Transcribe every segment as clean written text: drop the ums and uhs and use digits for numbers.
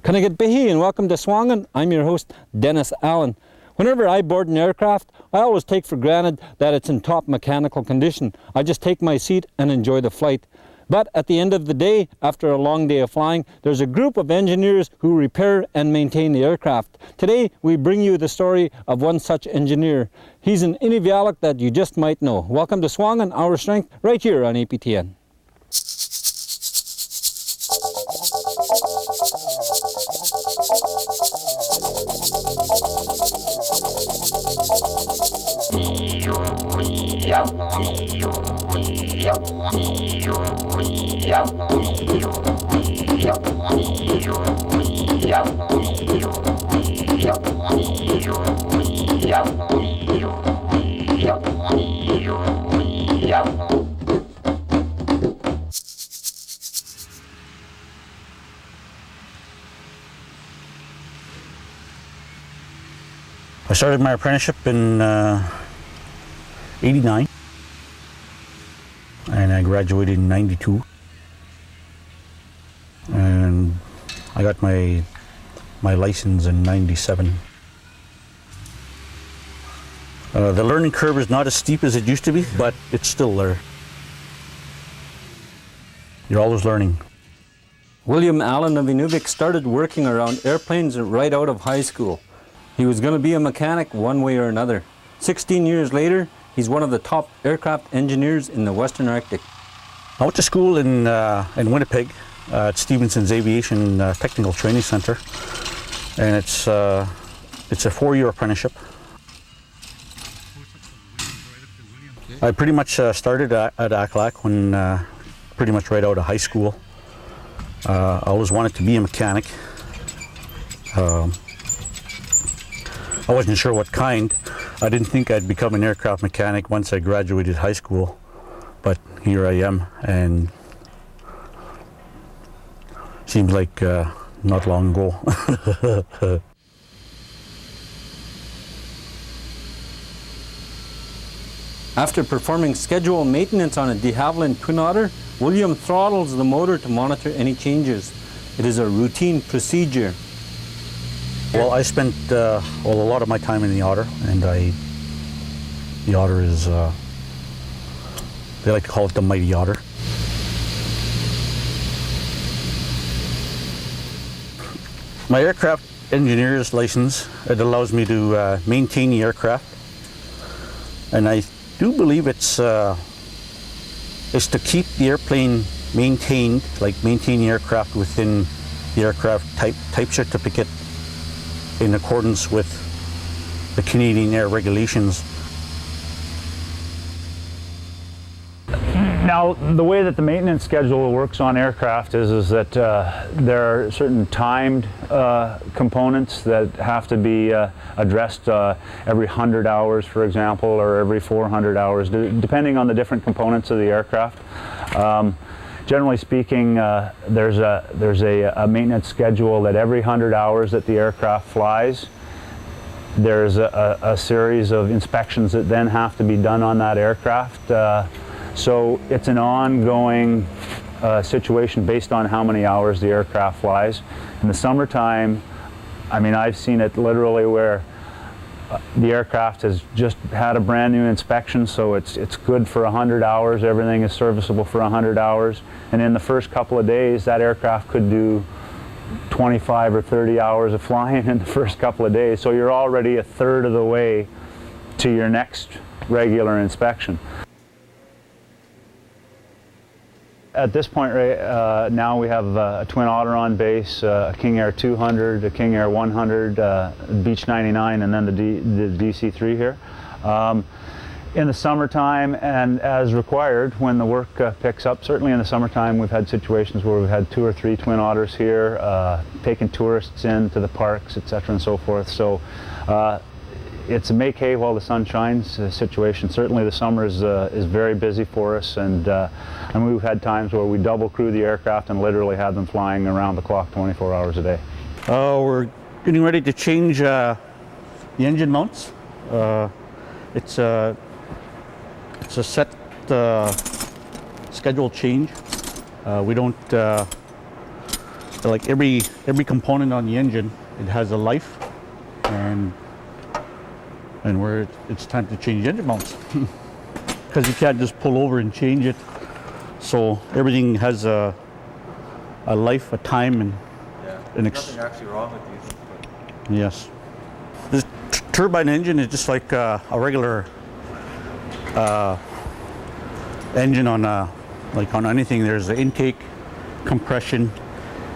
Kanagit and welcome to SUAANGAN. I'm your host, Dennis Allen. Whenever I board an aircraft, I always take for granted that it's in top mechanical condition. I just take my seat and enjoy the flight. But at the end of the day, after a long day of flying, there's a group of engineers who repair and maintain the aircraft. Today, we bring you the story of one such engineer. He's an Inuvialuit that you just might know. Welcome to SUAANGAN, Our Strength, right here on APTN. I started my apprenticeship in '89 and I graduated in '92, and I got my license in '97. The learning curve is not as steep as it used to be, but it's still there. You're always learning. William Allen of Inuvik started working around airplanes right out of high school. He was going to be a mechanic one way or another. 16 years later, he's one of the top aircraft engineers in the Western Arctic. I went to school in Winnipeg at Stevenson's Aviation Technical Training Center, and it's a 4-year apprenticeship. I pretty much started at ACLAC when pretty much right out of high school. I always wanted to be a mechanic. I wasn't sure what kind. I didn't think I'd become an aircraft mechanic once I graduated high school, but here I am, and seems like not long ago. After performing scheduled maintenance on a de Havilland Twin Otter, William throttles the motor to monitor any changes. It is a routine procedure. Well, I spent a lot of my time in the Otter, and the Otter is, they like to call it the mighty Otter. My aircraft engineer's license, it allows me to maintain the aircraft, and I do believe it's to keep the airplane maintained, like maintain the aircraft within the aircraft type certificate, in accordance with the Canadian air regulations. Now, the way that the maintenance schedule works on aircraft is that there are certain timed components that have to be addressed every 100 hours, for example, or every 400 hours, depending on the different components of the aircraft. Generally speaking, there's a maintenance schedule that every 100 hours that the aircraft flies, there's a series of inspections that then have to be done on that aircraft. So it's an ongoing situation based on how many hours the aircraft flies. In the summertime, I mean, I've seen it literally where the aircraft has just had a brand new inspection, so it's good for 100 hours, everything is serviceable for 100 hours, and in the first couple of days that aircraft could do 25 or 30 hours of flying in the first couple of days, so you're already a third of the way to your next regular inspection. At this point, right, now we have a Twin Otter on base, a King Air 200, a King Air 100, Beech 99, and then the DC-3 here. In the summertime, and as required when the work picks up, certainly in the summertime we've had situations where we've had 2 or 3 Twin Otters here, taking tourists in to the parks, etc. and so forth. So it's a make hay while the sun shines situation. Certainly the summer is very busy for us, and we've had times where we double crew the aircraft and literally have them flying around the clock 24 hours a day. We're getting ready to change the engine mounts. It's a set schedule change. We don't like every component on the engine, it has a life, and where it's time to change engine mounts, because you can't just pull over and change it. So everything has a life, a time, and nothing actually wrong with these. But yes. This turbine engine is just like a regular engine on on anything. There's the intake, compression,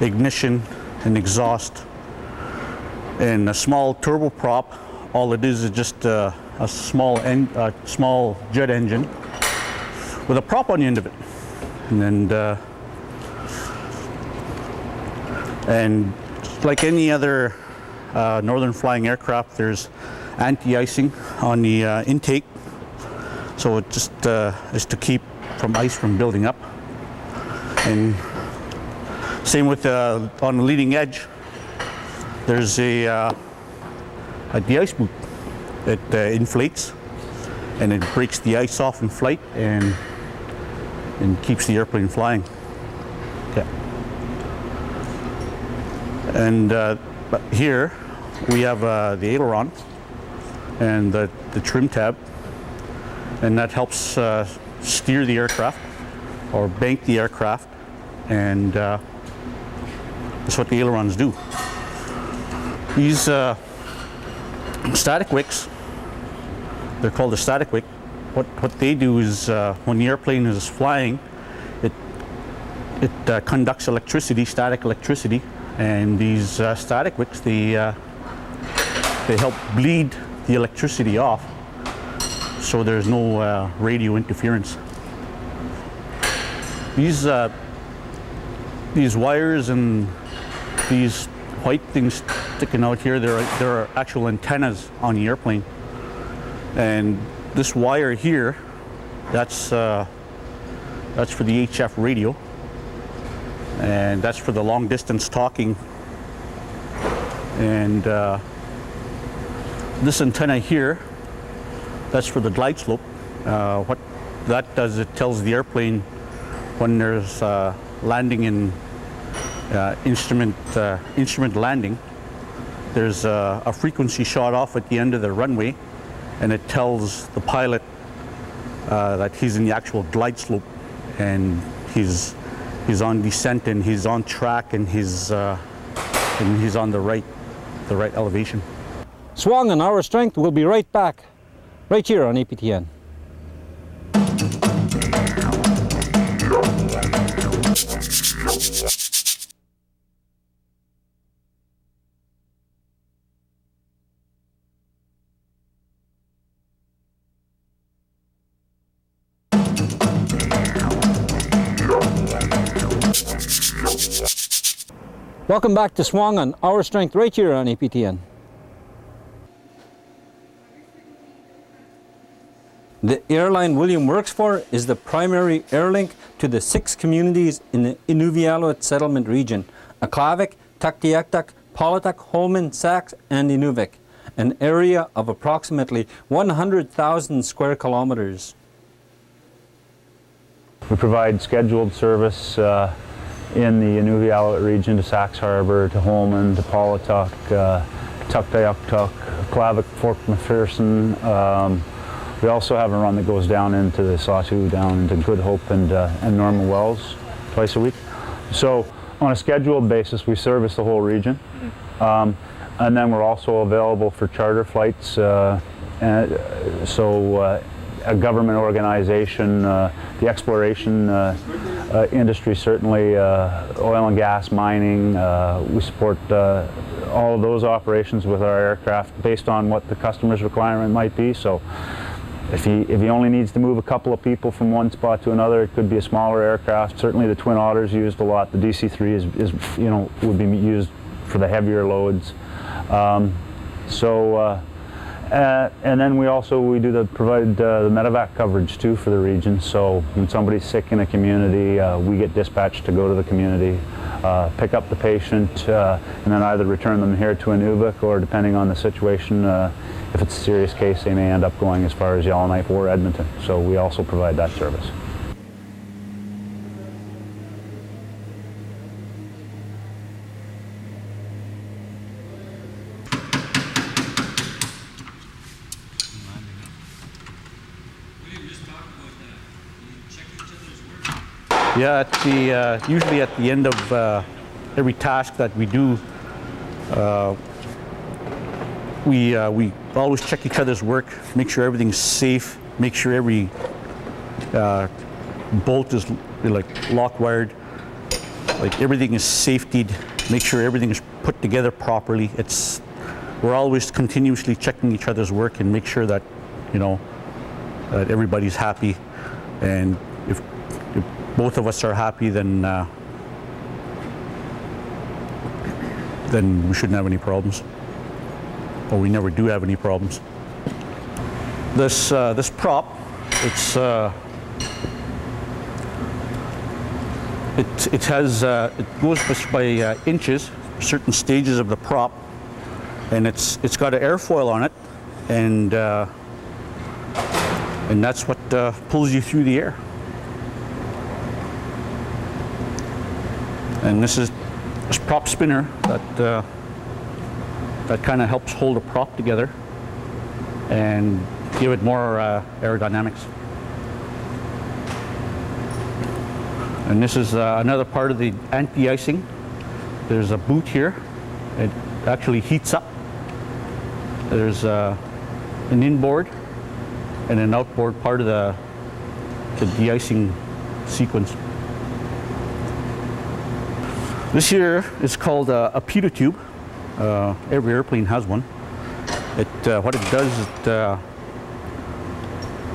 ignition, and exhaust, and a small turboprop. All it is just a small jet engine with a prop on the end of it, and like any other northern flying aircraft, there's anti-icing on the intake, so it just is to keep ice from building up. And same with on the leading edge, there's a de-ice boot. It inflates and it breaks the ice off in flight and keeps the airplane flying. Yeah. And but here we have the aileron and the trim tab, and that helps steer the aircraft or bank the aircraft, and that's what the ailerons do. These static wicks, they're called a static wick. What they do is when the airplane is flying, it conducts electricity, static electricity, and these static wicks, they help bleed the electricity off, so there's no radio interference. These wires and these white things sticking out here, there are actual antennas on the airplane, and this wire here, that's for the HF radio, and that's for the long distance talking. And this antenna here, that's for the glide slope. What that does, it tells the airplane when there's landing in instrument landing. There's a frequency shot off at the end of the runway, and it tells the pilot that he's in the actual glide slope, and he's on descent, and he's on track, and he's on the right elevation. SUAANGAN, Our Strength, will be right back, right here on APTN. Welcome back to SUAANGAN, Our Strength, right here on APTN. The airline William works for is the primary air link to the 6 communities in the Inuvialuit settlement region: Aklavik, Tuktoyaktuk, Polituk, Holmen, Sax, and Inuvik, an area of approximately 100,000 square kilometers. We provide scheduled service in the Inuvialuit region to Sax Harbor, to Holmen, to Polituk, Tuktoyaktuk, Aklavik, Fort McPherson. We also have a run that goes down into the Sawtoo, down into Good Hope and Norman Wells twice a week. So on a scheduled basis, we service the whole region. And then we're also available for charter flights. A government organization, the exploration industry, certainly oil and gas, mining. We support all of those operations with our aircraft based on what the customer's requirement might be. So if he only needs to move a couple of people from one spot to another, it could be a smaller aircraft. Certainly the Twin Otter's used a lot. The DC-3 would be used for the heavier loads. And then we provide the medevac coverage too for the region. So when somebody's sick in a community, we get dispatched to go to the community, pick up the patient, and then either return them here to Inuvik, or depending on the situation, if it's a serious case, they may end up going as far as Yellowknife or Edmonton. So we also provide that service. Yeah, at the, usually at the end of every task that we do, we always check each other's work, make sure everything's safe, make sure every bolt is like lock wired, like everything is safetied, make sure everything is put together properly. We're always continuously checking each other's work and make sure that, you know, that everybody's happy. And if both of us are happy, then we shouldn't have any problems, or we never do have any problems. This prop, it goes by inches, certain stages of the prop, and it's got an airfoil on it, and that's what pulls you through the air. And this prop spinner that kind of helps hold a prop together and give it more aerodynamics. And this is another part of the anti-icing. There's a boot here. It actually heats up. There's an inboard and an outboard part of the de-icing sequence. This here is called a pitot tube. Every airplane has one. What it does is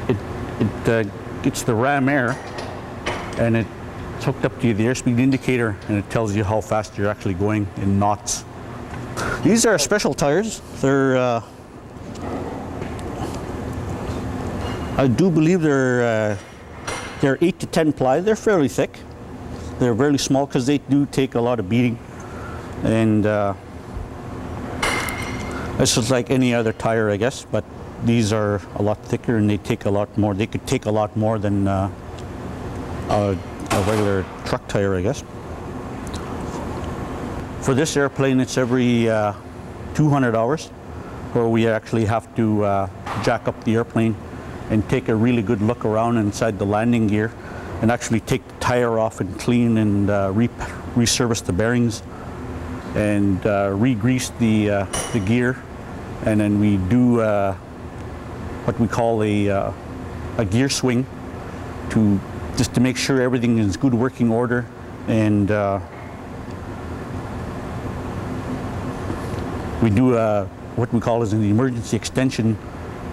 it gets the ram air, and it's hooked up to the airspeed indicator, and it tells you how fast you're actually going in knots. These are special tires. They're I do believe they're 8 to 10 ply. They're fairly thick. They're really small because they do take a lot of beating, and it's just like any other tire, I guess, but these are a lot thicker and they take a lot more. They could take a lot more than a regular truck tire, I guess. For this airplane, it's every 200 hours where we actually have to jack up the airplane and take a really good look around inside the landing gear and actually take the tire off and clean and resurface the bearings and re-grease the gear. And then we do what we call a gear swing just to make sure everything is good working order. And we do what we call an emergency extension,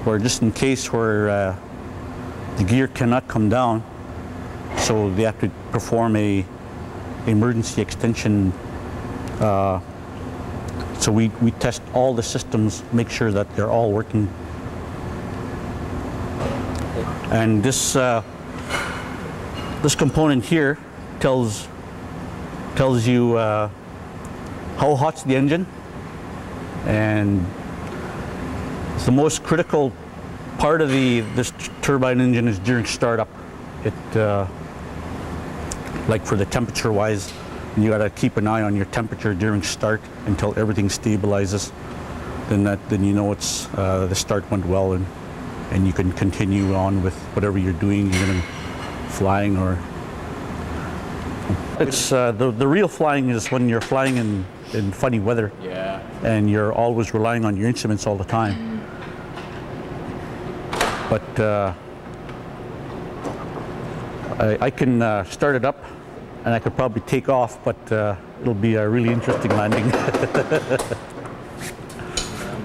where just in case where the gear cannot come down, so they have to perform a emergency extension. So we test all the systems, make sure that they're all working. And this component here tells you how hot's the engine, and the most critical part of this turbine engine is during startup. Like for the temperature wise, you got to keep an eye on your temperature during start until everything stabilizes. Then you know it's the start went well, and you can continue on with whatever you're doing, even flying or. It's the real flying is when you're flying in funny weather. Yeah. And you're always relying on your instruments all the time. But I can start it up, and I could probably take off, but it'll be a really interesting landing.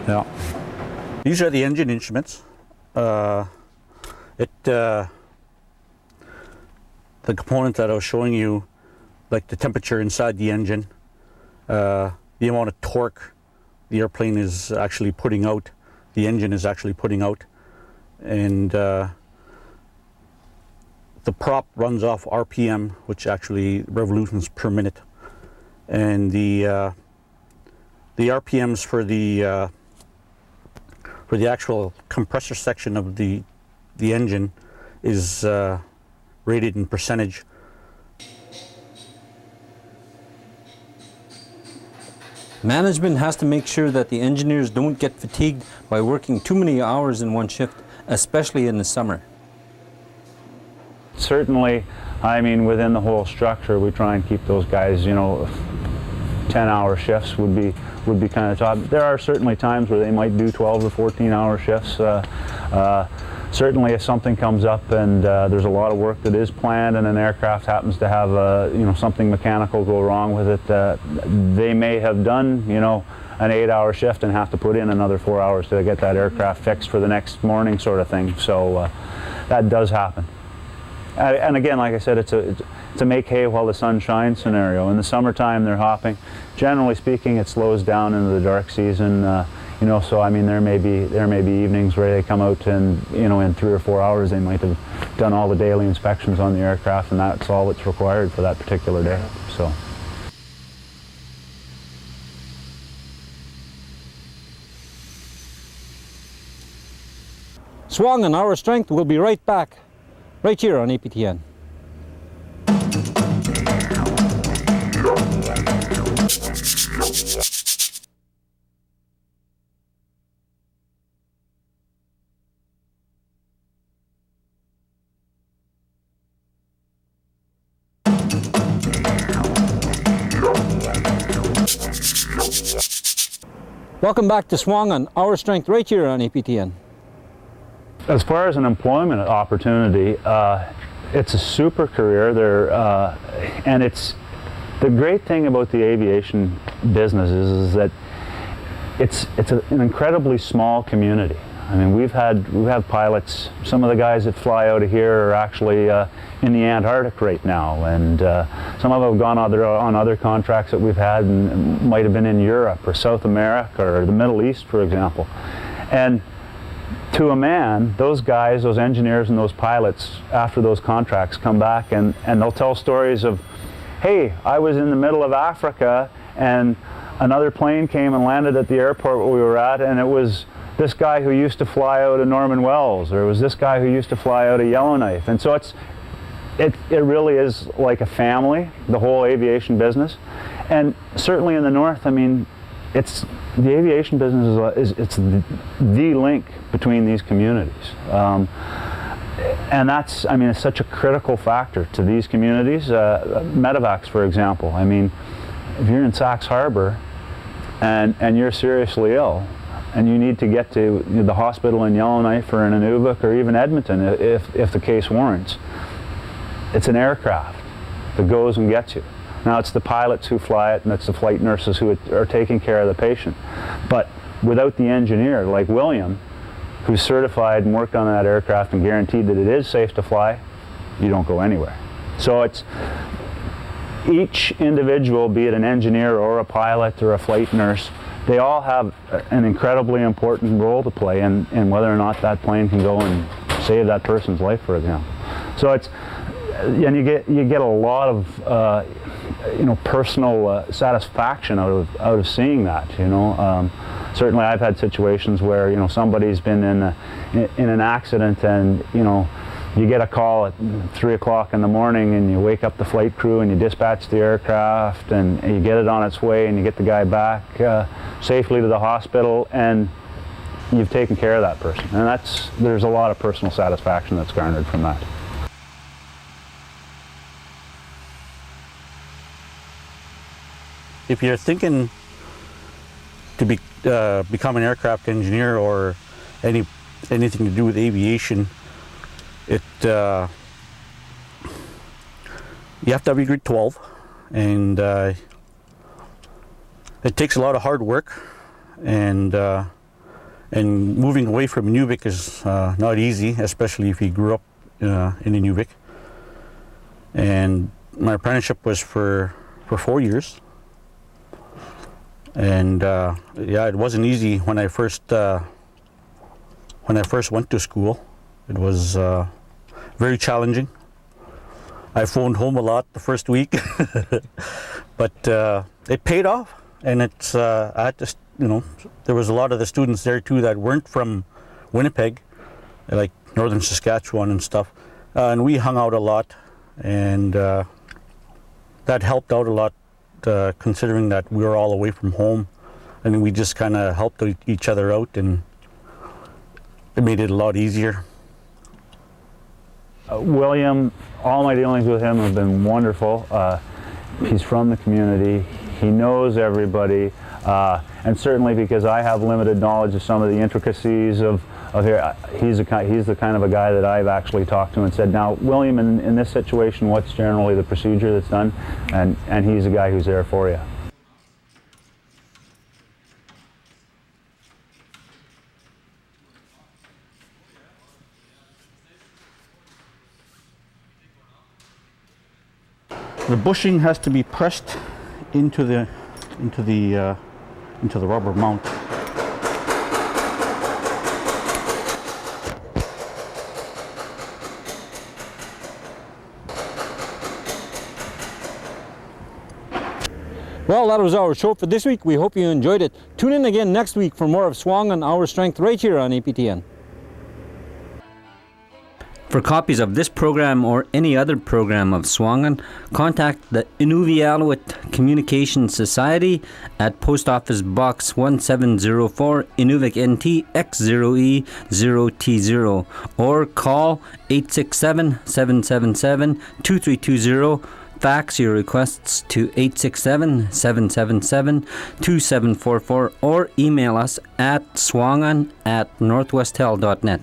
Yeah. These are the engine instruments. The component that I was showing you, like the temperature inside the engine, the amount of torque the airplane is actually putting out, the engine is actually putting out, and the prop runs off RPM, which actually revolutions per minute, and the RPMs for the actual compressor section of the engine is rated in percentage. Management has to make sure that the engineers don't get fatigued by working too many hours in one shift, especially in the summer. Certainly, I mean, within the whole structure, we try and keep those guys, you know, 10-hour shifts would be kind of top. There are certainly times where they might do 12 or 14-hour shifts. Certainly, if something comes up and there's a lot of work that is planned, and an aircraft happens to have you know, something mechanical go wrong with it, they may have done, you know, an 8-hour shift and have to put in another 4 hours to get that aircraft fixed for the next morning, sort of thing. So that does happen. And again, like I said, it's a make hay while the sun shines scenario. In the summertime, they're hopping. Generally speaking, it slows down into the dark season. You know, so I mean, there may be evenings where they come out and, you know, in 3 or 4 hours they might have done all the daily inspections on the aircraft, and that's all that's required for that particular day. So. SUAANGAN, Our Strength, will be right back, right here on APTN. Welcome back to SUAANGAN, Our Strength, right here on APTN. As far as an employment opportunity, it's a super career. And it's the great thing about the aviation business is that it's an incredibly small community. I mean, we have pilots. Some of the guys that fly out of here are actually in the Antarctic right now, and some of them have gone on other contracts that we've had, and might have been in Europe or South America or the Middle East, for example. And to a man, those guys, those engineers and those pilots, after those contracts, come back and they'll tell stories of, hey, I was in the middle of Africa and another plane came and landed at the airport where we were at, and it was this guy who used to fly out of Norman Wells, or it was this guy who used to fly out of Yellowknife. And so it really is like a family, the whole aviation business. And certainly in the north, I mean, the aviation business it's the link between these communities. And that's, I mean, it's such a critical factor to these communities. Medevacs, for example. I mean, if you're in Sax Harbor and you're seriously ill, and you need to get to the hospital in Yellowknife or in Inuvik or even Edmonton if the case warrants, it's an aircraft that goes and gets you. Now, it's the pilots who fly it, and it's the flight nurses who are taking care of the patient. But without the engineer, like William, who's certified and worked on that aircraft and guaranteed that it is safe to fly, you don't go anywhere. So it's each individual, be it an engineer or a pilot or a flight nurse, they all have an incredibly important role to play in whether or not that plane can go and save that person's life, for example. So it's, and you get a lot of you know, personal satisfaction out of seeing that. You know, certainly I've had situations where, you know, somebody's been in an accident, and you know, you get a call at 3 o'clock in the morning, and you wake up the flight crew and you dispatch the aircraft, and you get it on its way, and you get the guy back safely to the hospital, and you've taken care of that person. And there's a lot of personal satisfaction that's garnered from that. If you're thinking to become an aircraft engineer or anything to do with aviation, you have to have your grade 12, and it takes a lot of hard work, and moving away from Inuvik is not easy, especially if you grew up in Inuvik. And my apprenticeship was for 4 years, and yeah, it wasn't easy when I first went to school. It was very challenging. I phoned home a lot the first week, but it paid off, and it's I had to, you know, there was a lot of the students there too that weren't from Winnipeg, like northern Saskatchewan and stuff, and we hung out a lot, and that helped out a lot, considering that we were all away from home, and we just kind of helped each other out, and it made it a lot easier. William, all my dealings with him have been wonderful. He's from the community. He knows everybody, and certainly because I have limited knowledge of some of the intricacies of here, he's the kind of a guy that I've actually talked to and said, now, William, in this situation, what's generally the procedure that's done? And he's a guy who's there for you. The bushing has to be pressed into the rubber mount. Well, that was our show for this week. We hope you enjoyed it. Tune in again next week for more of SUAANGAN Our Strength right here on APTN. For copies of this program or any other program of SUAANGAN, contact the Inuvialuit Communications Society at Post Office Box 1704, Inuvik NT X0E0T0, or call 867-777-2320. Fax your requests to 867-777-2744 or email us at suangan@northwesthell.net.